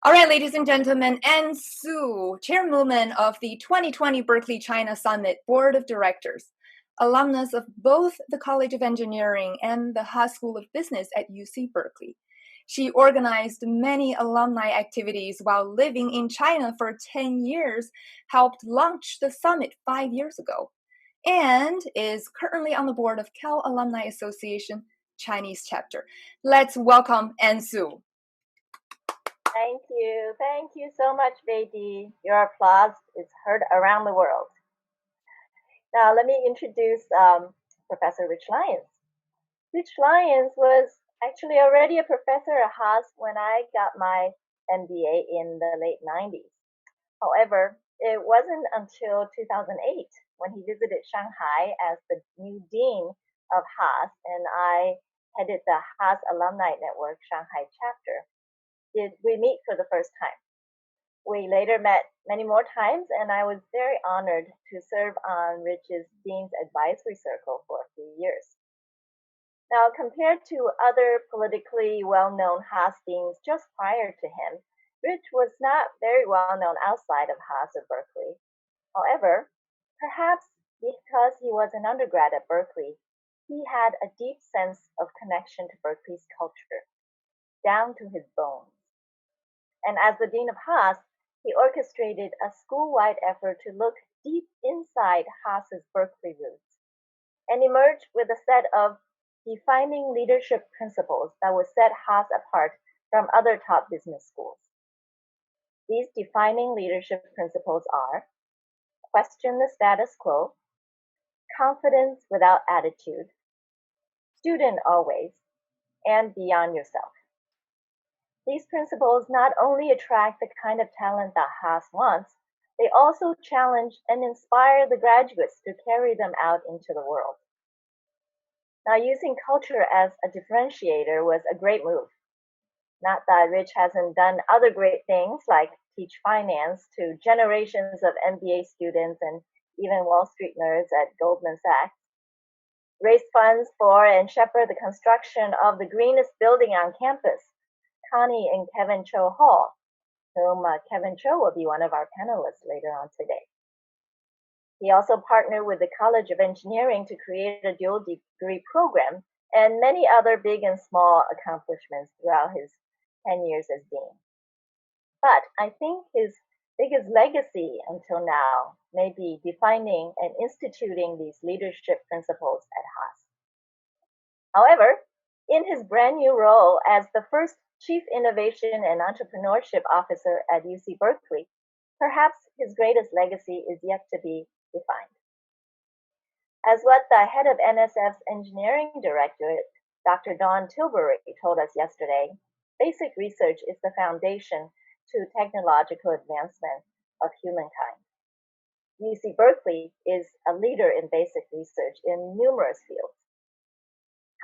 All right, ladies and gentlemen, Anne Su, chairwoman of the 2020 Berkeley China Summit Board of Directors, alumnus of both the College of Engineering and the Haas School of Business at UC Berkeley. She organized many alumni activities while living in China for 10 years, helped launch the summit 5 years ago, and is currently on the board of Cal Alumni Association Chinese chapter. Let's welcome Anne Su. Thank you. Thank you so much, Beidi. Your applause is heard around the world. Now, let me introduce Professor Rich Lyons. Rich Lyons was actually already a professor at Haas when I got my MBA in the late 90s. However, it wasn't until 2008 when he visited Shanghai as the new dean of Haas, and I headed the Haas Alumni Network Shanghai chapter. Did we meet for the first time. We later met many more times, and I was very honored to serve on Rich's Dean's Advisory Circle for a few years. Now, compared to other politically well-known Haas deans just prior to him, Rich was not very well-known outside of Haas or Berkeley. However, perhaps because he was an undergrad at Berkeley, he had a deep sense of connection to Berkeley's culture, down to his bones. And as the Dean of Haas, he orchestrated a school-wide effort to look deep inside Haas's Berkeley roots and emerged with a set of defining leadership principles that would set Haas apart from other top business schools. These defining leadership principles are: question the status quo, confidence without attitude, student always, and beyond yourself. These principles not only attract the kind of talent that Haas wants, they also challenge and inspire the graduates to carry them out into the world. Now, using culture as a differentiator was a great move. Not that Rich hasn't done other great things like teach finance to generations of MBA students and even Wall Street nerds at Goldman Sachs, raise funds for and shepherd the construction of the greenest building on campus, Connie and Kevin Cho Hall, whom Kevin Cho will be one of our panelists later on today. He also partnered with the College of Engineering to create a dual degree program and many other big and small accomplishments throughout his 10 years as dean. But I think his biggest legacy until now may be defining and instituting these leadership principles at Haas. However, in his brand new role as the first Chief Innovation and Entrepreneurship Officer at UC Berkeley, perhaps his greatest legacy is yet to be defined. As what the head of NSF's Engineering Directorate, Dr. Dawn Tilbury, told us yesterday, basic research is the foundation to technological advancement of humankind. UC Berkeley is a leader in basic research in numerous fields.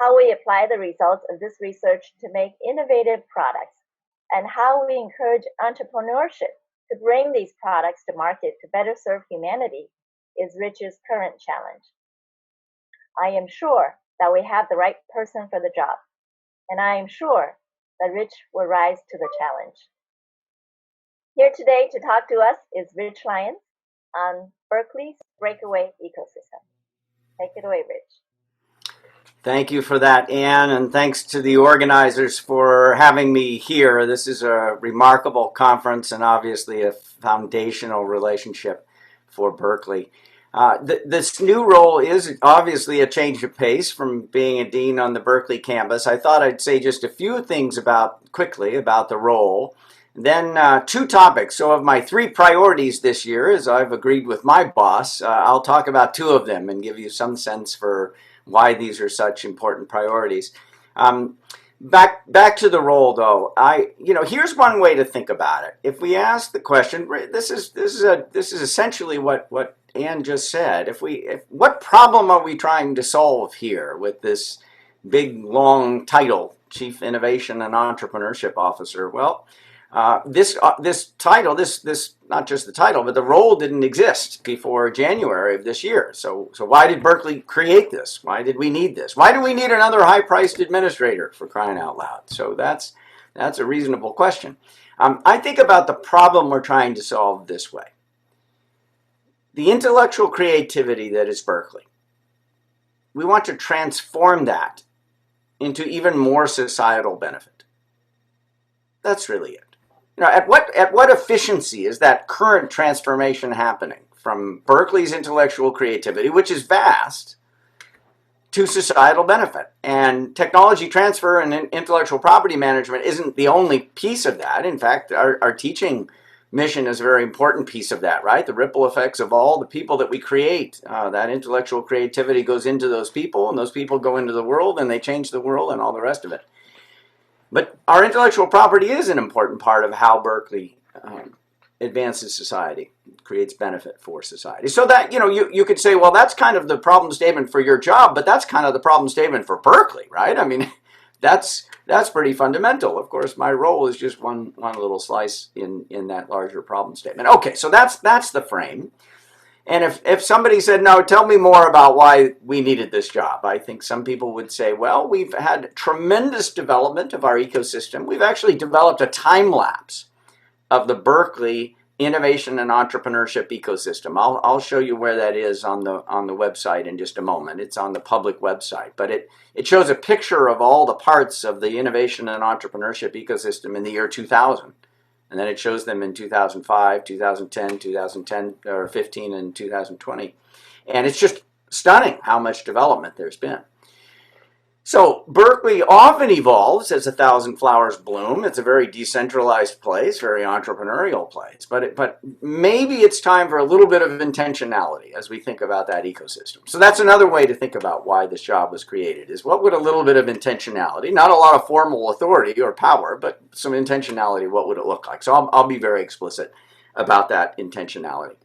How we apply the results of this research to make innovative products, and how we encourage entrepreneurship to bring these products to market to better serve humanity is Rich's current challenge. I am sure that we have the right person for the job, and I am sure that Rich will rise to the challenge. Here today to talk to us is Rich Lyons on Berkeley's breakaway ecosystem. Take it away, Rich. Thank you for that, Anne, and thanks to the organizers for having me here. This is a remarkable conference and obviously a foundational relationship for Berkeley. This new role is obviously a change of pace from being a dean on the Berkeley campus. I thought I'd say just a few things quickly about the role. Then two topics. So of my three priorities this year, as I've agreed with my boss, I'll talk about two of them and give you some sense for why these are such important priorities. Back to the role, though. Here's one way to think about it. If we ask the question, this is essentially what Anne just said. What problem are we trying to solve here with this big long title, Chief Innovation and Entrepreneurship Officer? Well, this title, this not just the title, but the role didn't exist before January of this year. So why did Berkeley create this? Why did we need this? Why do we need another high-priced administrator, for crying out loud? So that's That's a reasonable question. I think about the problem we're trying to solve this way. The intellectual creativity that is Berkeley, we want to transform that into even more societal benefit. That's really it. At what efficiency is that current transformation happening from Berkeley's intellectual creativity, which is vast, to societal benefit? And technology transfer and intellectual property management isn't the only piece of that. In fact, our teaching mission is a very important piece of that, right? The ripple effects of all the people that we create. That intellectual creativity goes into those people, and those people go into the world, and they change the world, and all the rest of it. But our intellectual property is an important part of how Berkeley advances society, creates benefit for society. So that, you could say, well, that's kind of the problem statement for your job, but that's kind of the problem statement for Berkeley, right? I mean, that's pretty fundamental. Of course, my role is just one little slice in that larger problem statement. Okay, so that's the frame. And if somebody said, no, tell me more about why we needed this job, I think some people would say, well, we've had tremendous development of our ecosystem. We've actually developed a time lapse of the Berkeley innovation and entrepreneurship ecosystem. I'll show you where that is on the website in just a moment. It's on the public website, but it shows a picture of all the parts of the innovation and entrepreneurship ecosystem in the year 2000. And then it shows them in 2005, 2010, 2010, or 15, and 2020. And it's just stunning how much development there's been. So Berkeley often evolves as a thousand flowers bloom. It's a very decentralized place, very entrepreneurial place. But maybe it's time for a little bit of intentionality as we think about that ecosystem. So that's another way to think about why this job was created, is what would a little bit of intentionality, not a lot of formal authority or power, but some intentionality, what would it look like? So I'll be very explicit about that intentionality.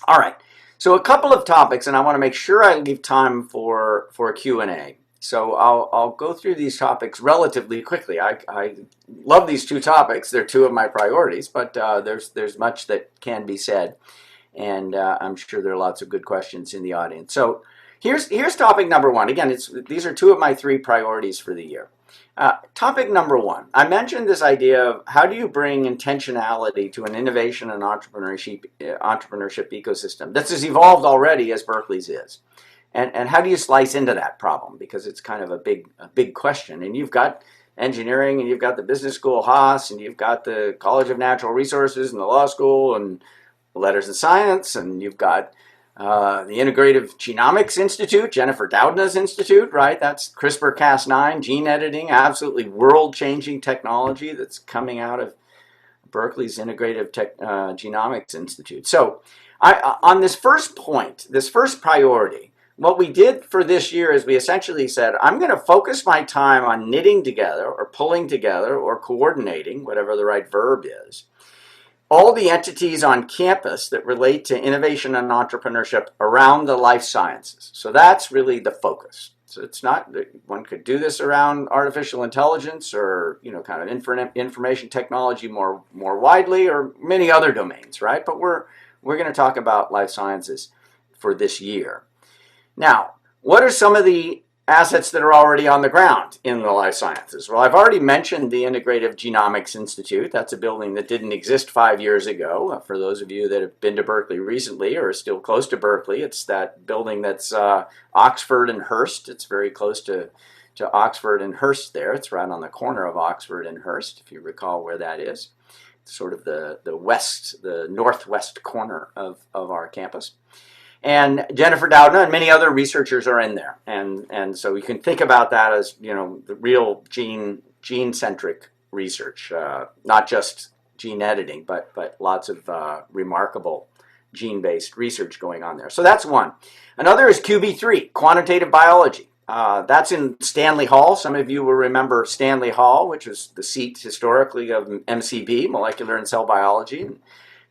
All right, so a couple of topics, and I want to make sure I leave time for Q&A. So I'll go through these topics relatively quickly. I love these two topics. They're two of my priorities, but there's much that can be said, and I'm sure there are lots of good questions in the audience. So here's topic number one. Again, these are two of my three priorities for the year. Topic number one, I mentioned this idea of how do you bring intentionality to an innovation and entrepreneurship ecosystem that's as evolved already as Berkeley's is. And how do you slice into that problem? Because it's kind of a big question. And you've got engineering, and you've got the business school, Haas, and you've got the College of Natural Resources and the law school and letters and science, and you've got the Integrative Genomics Institute, Jennifer Doudna's institute, right? That's CRISPR-Cas9, gene editing, absolutely world-changing technology that's coming out of Berkeley's Integrative Genomics Institute. So on this first point, this first priority, what we did for this year is we essentially said, I'm going to focus my time on knitting together or pulling together or coordinating, whatever the right verb is, all the entities on campus that relate to innovation and entrepreneurship around the life sciences. So that's really the focus. So it's not that one could do this around artificial intelligence or kind of information technology more widely, or many other domains, right? But we're going to talk about life sciences for this year. Now, what are some of the assets that are already on the ground in the life sciences? Well, I've already mentioned the Integrative Genomics Institute. That's a building that didn't exist 5 years ago. For those of you that have been to Berkeley recently or are still close to Berkeley, it's that building that's Oxford and Hurst. It's very close to Oxford and Hurst there. It's right on the corner of Oxford and Hurst, if you recall where that is. It's sort of the northwest corner of our campus. And Jennifer Doudna and many other researchers are in there. And so you can think about that as, the real gene-centric research, not just gene editing, but lots of remarkable gene-based research going on there. So that's one. Another is QB3, quantitative biology. That's in Stanley Hall. Some of you will remember Stanley Hall, which was the seat historically of MCB, Molecular and Cell Biology.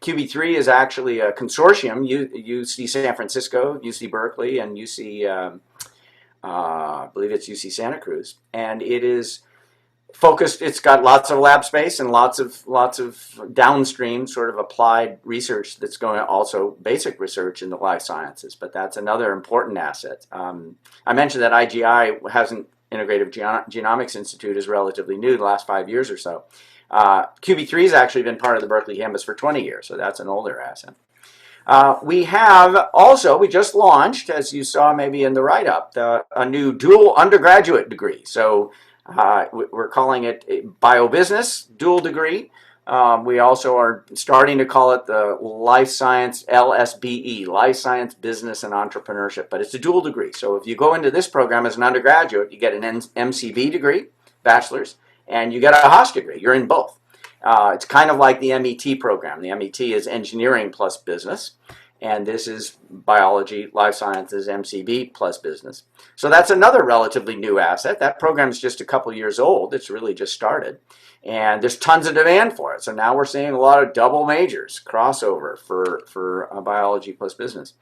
QB3 is actually a consortium, UC San Francisco, UC Berkeley, and UC, I believe it's UC Santa Cruz. And it is focused, it's got lots of lab space and lots of downstream sort of applied research that's going on, also basic research in the life sciences, but that's another important asset. I mentioned that IGI hasn't Integrative Genomics Institute is relatively new, the last 5 years or so. QB3 has actually been part of the Berkeley campus for 20 years, so that's an older asset. We just launched, as you saw maybe in the write-up, a new dual undergraduate degree. So we're calling it a biobusiness dual degree. We also are starting to call it the Life Science LSBE, Life Science Business and Entrepreneurship, but it's a dual degree. So if you go into this program as an undergraduate, you get an MCB degree, bachelor's, and you get a Haas degree. You're in both. It's kind of like the MET program. The MET is engineering plus business, and this is biology, life sciences, MCB plus business. So that's another relatively new asset. That program is just a couple years old. It's really just started, and there's tons of demand for it. So now we're seeing a lot of double majors, crossover for biology plus business.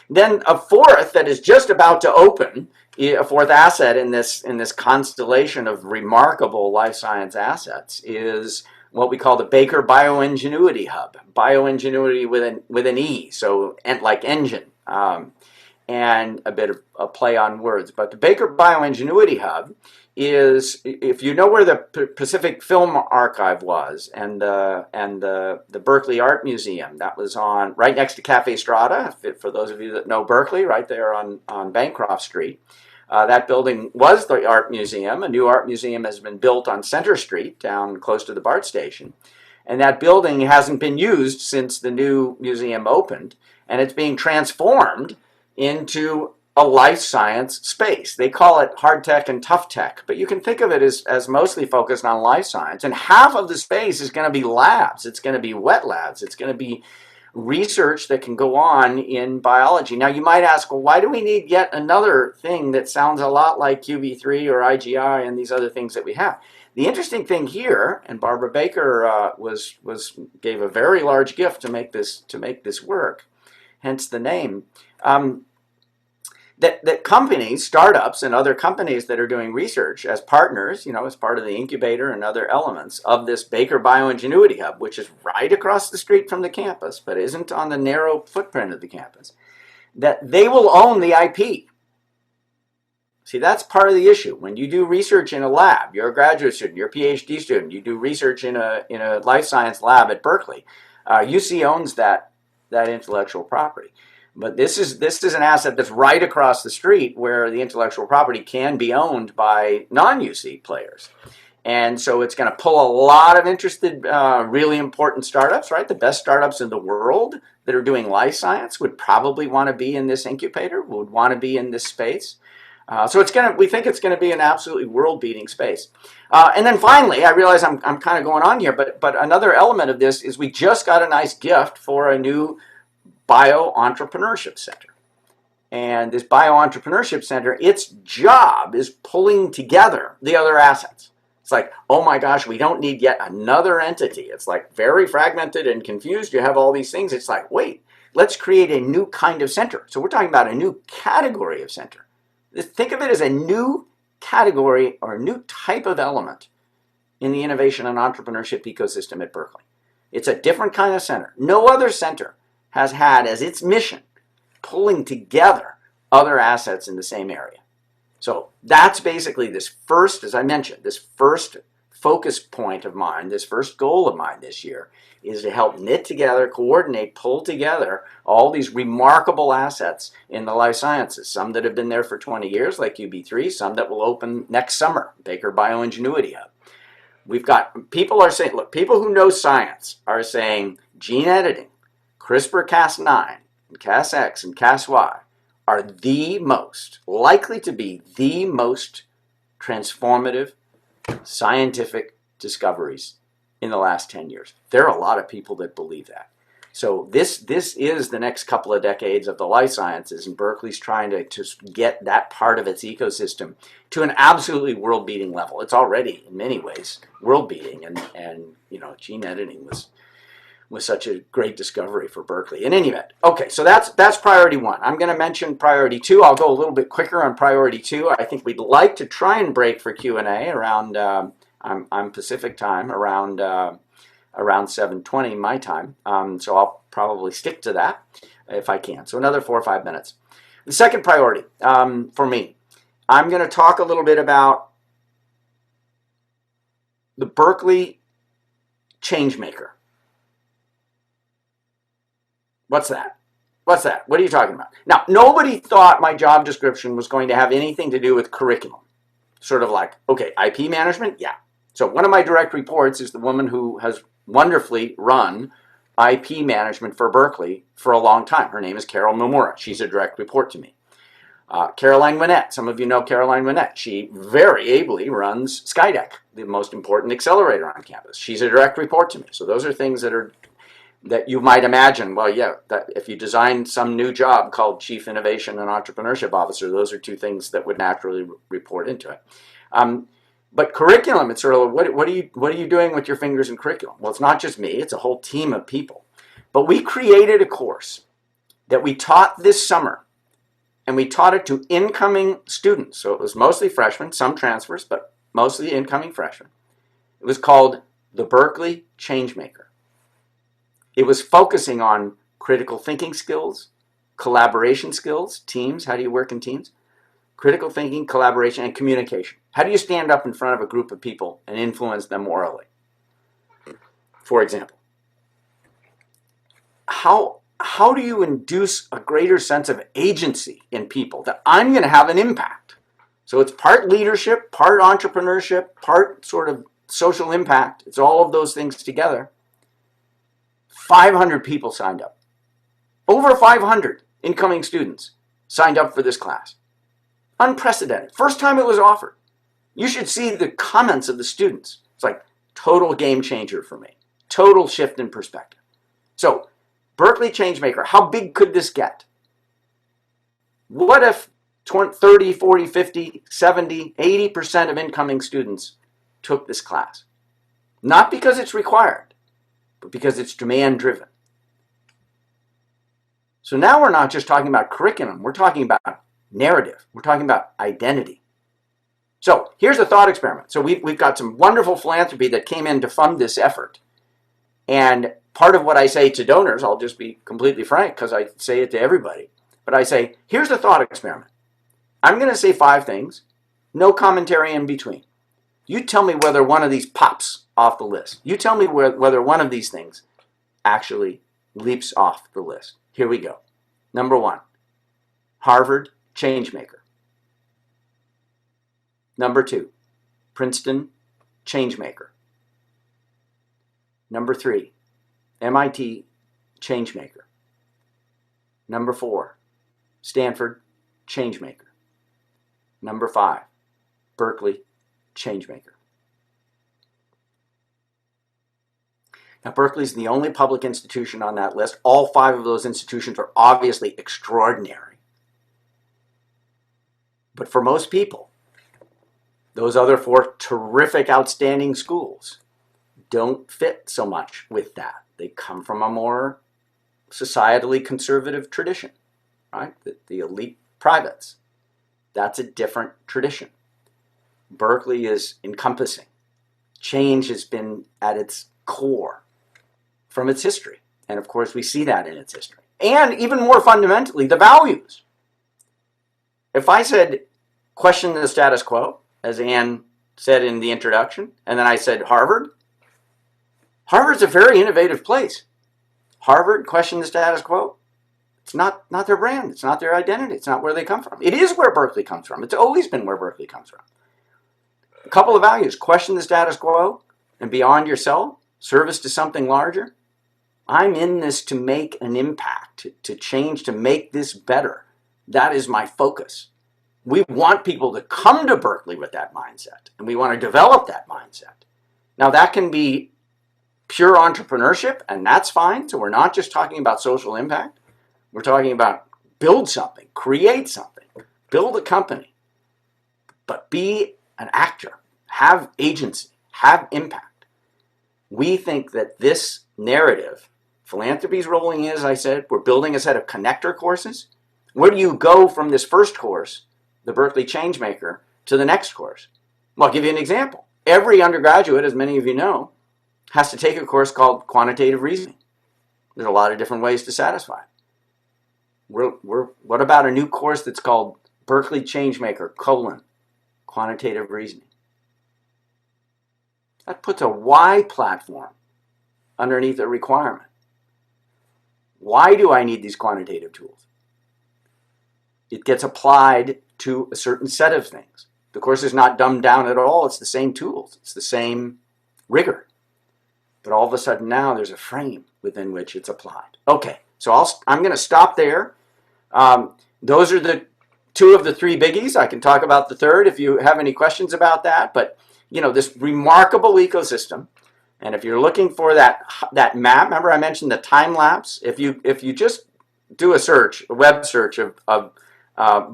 Then a fourth that is just about to open, a fourth asset in this constellation of remarkable life science assets, is what we call the Baker Bioingenuity Hub. Bioingenuity with an E, so like engine, and a bit of a play on words. But the Baker Bioingenuity Hub is, if you know where the Pacific Film Archive was, and the Berkeley Art Museum, that was on right next to Cafe Strada, for those of you that know Berkeley, right there on Bancroft Street. That building was the art museum. A new art museum has been built on Center Street, down close to the BART station. And that building hasn't been used since the new museum opened, and it's being transformed into a life science space. They call it hard tech and tough tech, but you can think of it as mostly focused on life science. And half of the space is going to be labs. It's going to be wet labs. It's going to be research that can go on in biology. Now you might ask, well, why do we need yet another thing that sounds a lot like QB3 or IGI and these other things that we have? The interesting thing here, and Barbara Baker gave a very large gift to make this work, hence the name. That companies, startups, and other companies that are doing research as partners, as part of the incubator and other elements of this Baker Bioingenuity Hub, which is right across the street from the campus, but isn't on the narrow footprint of the campus, that they will own the IP. See, that's part of the issue. When you do research in a lab, you're a graduate student, you're a PhD student, you do research in a life science lab at Berkeley, UC owns that intellectual property. But this is an asset that's right across the street where the intellectual property can be owned by non-UC players. And so it's going to pull a lot of interested, really important startups, right? The best startups in the world that are doing life science would probably want to be in this incubator, would want to be in this space. So we think it's going to be an absolutely world-beating space. And then finally, I realize I'm kind of going on here, but another element of this is we just got a nice gift for a new Bio-Entrepreneurship Center. And this Bio-Entrepreneurship Center, its job is pulling together the other assets. It's like, oh my gosh, we don't need yet another entity. It's like very fragmented and confused. You have all these things. It's like, wait, let's create a new kind of center. So we're talking about a new category of center. Think of it as a new category or a new type of element in the innovation and entrepreneurship ecosystem at Berkeley. It's a different kind of center. No other center has had as its mission pulling together other assets in the same area. So that's basically this first, as I mentioned, this first focus point of mine, this first goal of mine this year is to help knit together, coordinate, pull together all these remarkable assets in the life sciences. Some that have been there for 20 years, like UB3, some that will open next summer, Baker Bioingenuity Hub. We've got, people are saying, look, people who know science are saying gene editing, CRISPR-Cas9, and Cas6 and Cas7 are the most, likely to be the most transformative scientific discoveries in the last 10 years. There are a lot of people that believe that. So this is the next couple of decades of the life sciences, and Berkeley's trying to get that part of its ecosystem to an absolutely world-beating level. It's already, in many ways, world-beating, and gene editing was such a great discovery for Berkeley. In any event, okay, so that's priority one. I'm going to mention priority two. I'll go a little bit quicker on priority two. I think we'd like to try and break for Q&A around, I'm Pacific time, around 7:20 my time. So I'll probably stick to that if I can. So another 4 or 5 minutes. The second priority for me I'm going to talk a little bit about the Berkeley Changemaker. What's that? What's that? What are you talking about? Now, nobody thought my job description was going to have anything to do with curriculum. Sort of like, okay, IP management? Yeah. So one of my direct reports is the woman who has wonderfully run IP management for Berkeley for a long time. Her name is Carol Nomura. She's a direct report to me. Caroline Winnett, some of you know Caroline Winnett. She very ably runs Skydeck, the most important accelerator on campus. She's a direct report to me. So those are things that you might imagine, well, yeah, that if you design some new job called Chief Innovation and Entrepreneurship Officer, those are two things that would naturally report into it. But curriculum, it's sort of, what are you doing with your fingers in curriculum? Well, it's not just me, it's a whole team of people. But we created a course that we taught this summer, and we taught it to incoming students. So it was mostly freshmen, some transfers, but mostly incoming freshmen. It was called the Berkeley Changemaker. It was focusing on critical thinking skills, collaboration skills, teams, how do you work in teams? Critical thinking, collaboration, and communication. How do you stand up in front of a group of people and influence them orally? For example, how do you induce a greater sense of agency in people that I'm going to have an impact? So it's part leadership, part entrepreneurship, part sort of social impact. It's all of those things together. 500 people signed up. Over 500 incoming students signed up for this class. Unprecedented. First time it was offered. You should see the comments of the students. It's like total game changer for me. Total shift in perspective. So, Berkeley Changemaker, how big could this get? What if 30, 40, 50, 70, 80% of incoming students took this class? Not because it's required, but because it's demand driven. So now we're not just talking about curriculum, we're talking about narrative, we're talking about identity. So here's a thought experiment. So we've got some wonderful philanthropy that came in to fund this effort. And part of what I say to donors, I'll just be completely frank because I say it to everybody, but I say, here's a thought experiment. I'm going to say 5 things, no commentary in between. You tell me whether one of these pops off the list. You tell me whether one of these things actually leaps off the list. Here we go. Number 1, Harvard Changemaker. Number 2, Princeton Changemaker. Number 3, MIT Changemaker. Number 4, Stanford Changemaker. Number 5, Berkeley Changemaker. Now, Berkeley is the only public institution on that list. All 5 of those institutions are obviously extraordinary. But for most people, those other 4 terrific, outstanding schools don't fit so much with that. They come from a more societally conservative tradition, right? The elite privates. That's a different tradition. Berkeley is encompassing. Change has been at its core from its history. And of course, we see that in its history. And even more fundamentally, the values. If I said, question the status quo, as Anne said in the introduction, and then I said Harvard, Harvard's a very innovative place. Harvard, question the status quo. It's not their brand. It's not their identity. It's not where they come from. It is where Berkeley comes from. It's always been where Berkeley comes from. A couple of values. Question the status quo and beyond yourself. Service to something larger. I'm in this to make an impact, to change, to make this better. That is my focus. We want people to come to Berkeley with that mindset, and we want to develop that mindset. Now, that can be pure entrepreneurship, and that's fine. So we're not just talking about social impact. We're talking about build something, create something, build a company, but be an actor, have agency, have impact. We think that this narrative, philanthropy's rolling in, as I said, we're building a set of connector courses. Where do you go from this first course, the Berkeley Changemaker, to the next course? Well, I'll give you an example. Every undergraduate, as many of you know, has to take a course called quantitative reasoning. There's a lot of different ways to satisfy it. What about a new course that's called Berkeley Changemaker, quantitative reasoning. That puts a why platform underneath a requirement. Why do I need these quantitative tools? It gets applied to a certain set of things. The course is not dumbed down at all. It's the same tools. It's the same rigor. But all of a sudden now there's a frame within which it's applied. Okay, so I'm going to stop there. Those are the two of the three biggies. I can talk about the third if you have any questions about that. But you know, this remarkable ecosystem. And if you're looking for that map, remember I mentioned the time lapse. If you just do a web search of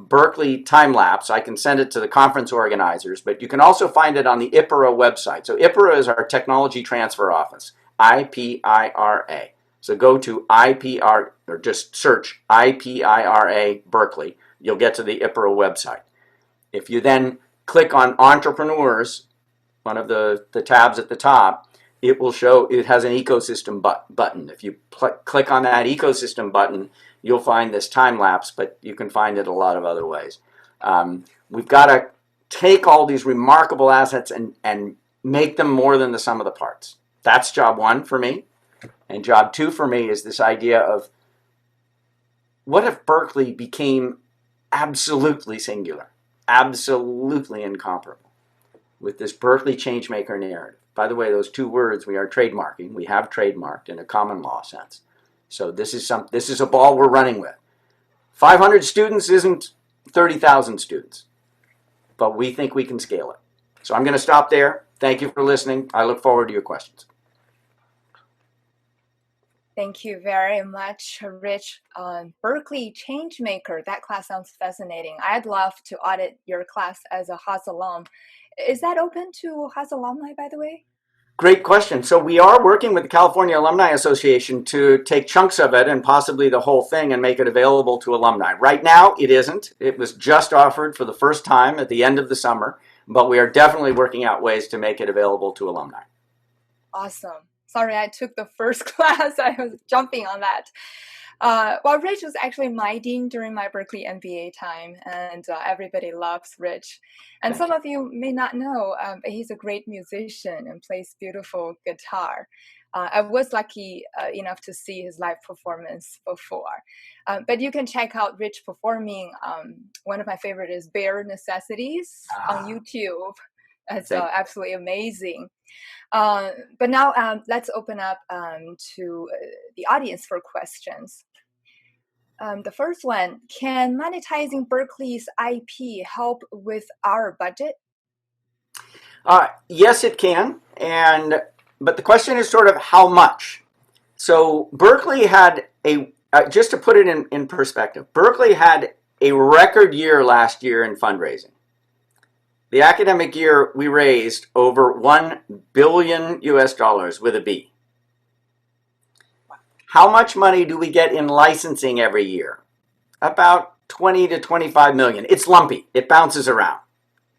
Berkeley time lapse, I can send it to the conference organizers. But you can also find it on the IPIRA website. So IPIRA is our Technology Transfer Office, IPIRA. So go to IPR or just search IPIRA Berkeley. You'll get to the IPIRA website. If you then click on Entrepreneurs, one of the tabs at the top, it will show, it has an ecosystem button. If you click on that ecosystem button, you'll find this time lapse, but you can find it a lot of other ways. We've got to take all these remarkable assets and make them more than the sum of the parts. That's job one for me. And job two for me is this idea of what if Berkeley became absolutely singular, absolutely incomparable, with this Berkeley Changemaker narrative. By the way, those two words we are trademarking. We have trademarked in a common law sense. So this is a ball we're running with. 500 students isn't 30,000 students, but we think we can scale it. So I'm going to stop there. Thank you for listening. I look forward to your questions. Thank you very much, Rich. Berkeley Changemaker, that class sounds fascinating. I'd love to audit your class as a Haas alum. Is that open to Haas alumni, by the way? Great question. So we are working with the California Alumni Association to take chunks of it and possibly the whole thing and make it available to alumni. Right now, it isn't. It was just offered for the first time at the end of the summer, but we are definitely working out ways to make it available to alumni. Awesome. Sorry, I took the first class. I was jumping on that. Well, Rich was actually my dean during my Berkeley MBA time, and everybody loves Rich. And some of you may not know, but he's a great musician and plays beautiful guitar. I was lucky enough to see his live performance before. But you can check out Rich performing. One of my favorite is Bare Necessities on YouTube. It's absolutely amazing. But now let's open up to the audience for questions. The first one, can monetizing Berkeley's IP help with our budget? Yes, it can. But the question is sort of how much. So Berkeley had just to put it in perspective, Berkeley had a record year last year in fundraising. The academic year, we raised over $1 billion US with a B. How much money do we get in licensing every year? About 20 to 25 million. It's lumpy. It bounces around,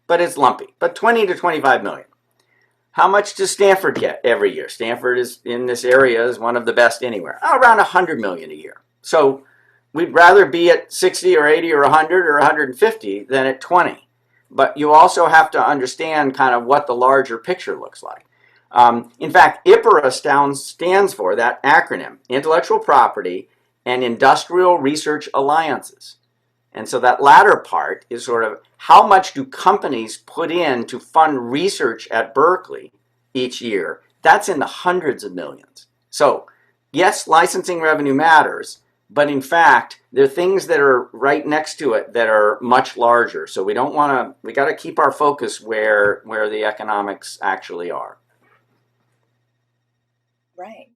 but it's lumpy. But 20 to 25 million. How much does Stanford get every year? Stanford is in this area is one of the best anywhere. Around 100 million a year. So we'd rather be at 60 or 80 or 100 or 150 than at 20. But you also have to understand kind of what the larger picture looks like. In fact, IPIRA stands for that acronym, Intellectual Property and Industrial Research Alliances. And so that latter part is sort of how much do companies put in to fund research at Berkeley each year? That's in the hundreds of millions. So yes, licensing revenue matters, but in fact, there are things that are right next to it that are much larger. So we don't want to, we got to keep our focus where the economics actually are. Right.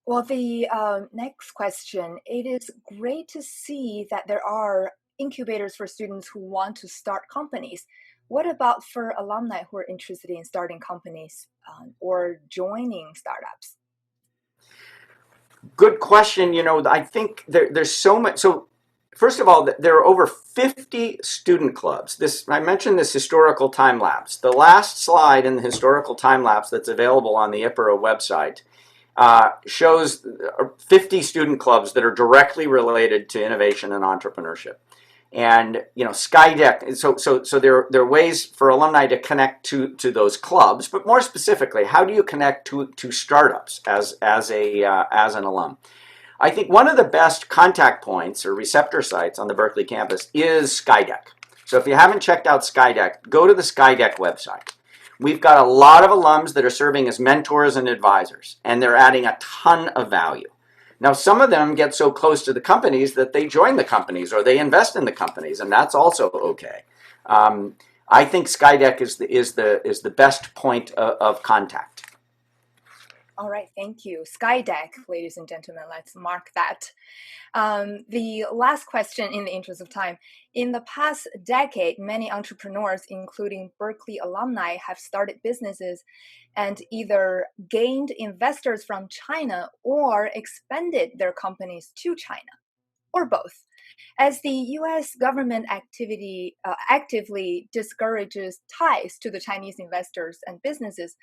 Well, the next question, it is great to see that there are incubators for students who want to start companies. What about for alumni who are interested in starting companies or joining startups? Good question. You know, I think there's so much. So first of all, there are over 50 student clubs. I mentioned this historical time lapse. The last slide in the historical time lapse that's available on the IPIRA website shows 50 student clubs that are directly related to innovation and entrepreneurship. And Skydeck. So there are ways for alumni to connect to those clubs, but more specifically, how do you connect to startups as an alum? I think one of the best contact points or receptor sites on the Berkeley campus is Skydeck. So if you haven't checked out Skydeck, go to the Skydeck website. We've got a lot of alums that are serving as mentors and advisors, and they're adding a ton of value. Now, some of them get so close to the companies that they join the companies or they invest in the companies, and that's also okay. I think Skydeck is the best point of contact. All right, thank you. Skydeck, ladies and gentlemen, let's mark that. The last question in the interest of time. In the past decade, many entrepreneurs, including Berkeley alumni, have started businesses and either gained investors from China or expanded their companies to China, or both. As the U.S. government actively discourages ties to the Chinese investors and businesses,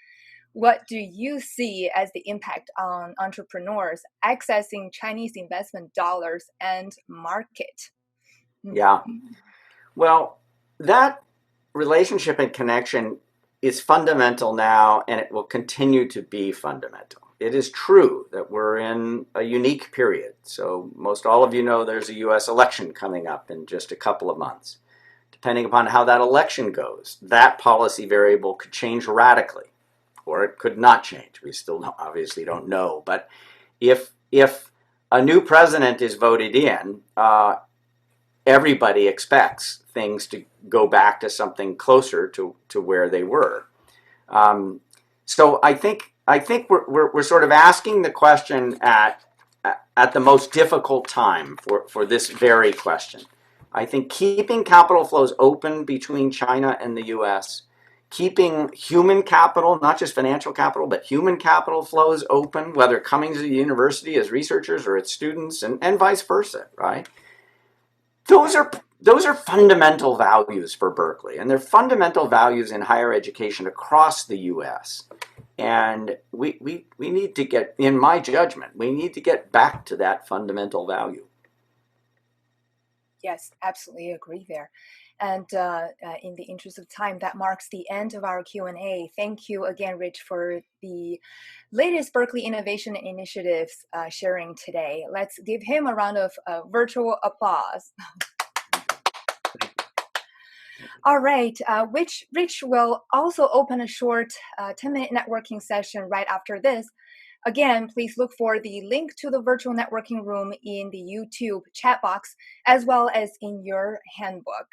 what do you see as the impact on entrepreneurs accessing Chinese investment dollars and market? Yeah. Well, that relationship and connection is fundamental now, and it will continue to be fundamental. It is true that we're in a unique period. So most all of you know there's a U.S. election coming up in just a couple of months. Depending upon how that election goes, that policy variable could change radically, or it could not change. We still obviously don't know. But if a new president is voted in, everybody expects things to go back to something closer to where they were. So I think we're sort of asking the question at the most difficult time for this very question. I think keeping capital flows open between China and the U.S., keeping human capital, not just financial capital, but human capital flows open, whether coming to the university as researchers or as students, and vice versa, right? Those are fundamental values for Berkeley, and they're fundamental values in higher education across the U.S. And we need to get, in my judgment, we need to get back to that fundamental value. Yes, absolutely agree there. And in the interest of time, that marks the end of our Q&A. Thank you again, Rich, for the latest Berkeley Innovation Initiatives sharing today. Let's give him a round of virtual applause. All right, Rich will also open a short 10-minute networking session right after this. Again, please look for the link to the virtual networking room in the YouTube chat box, as well as in your handbook.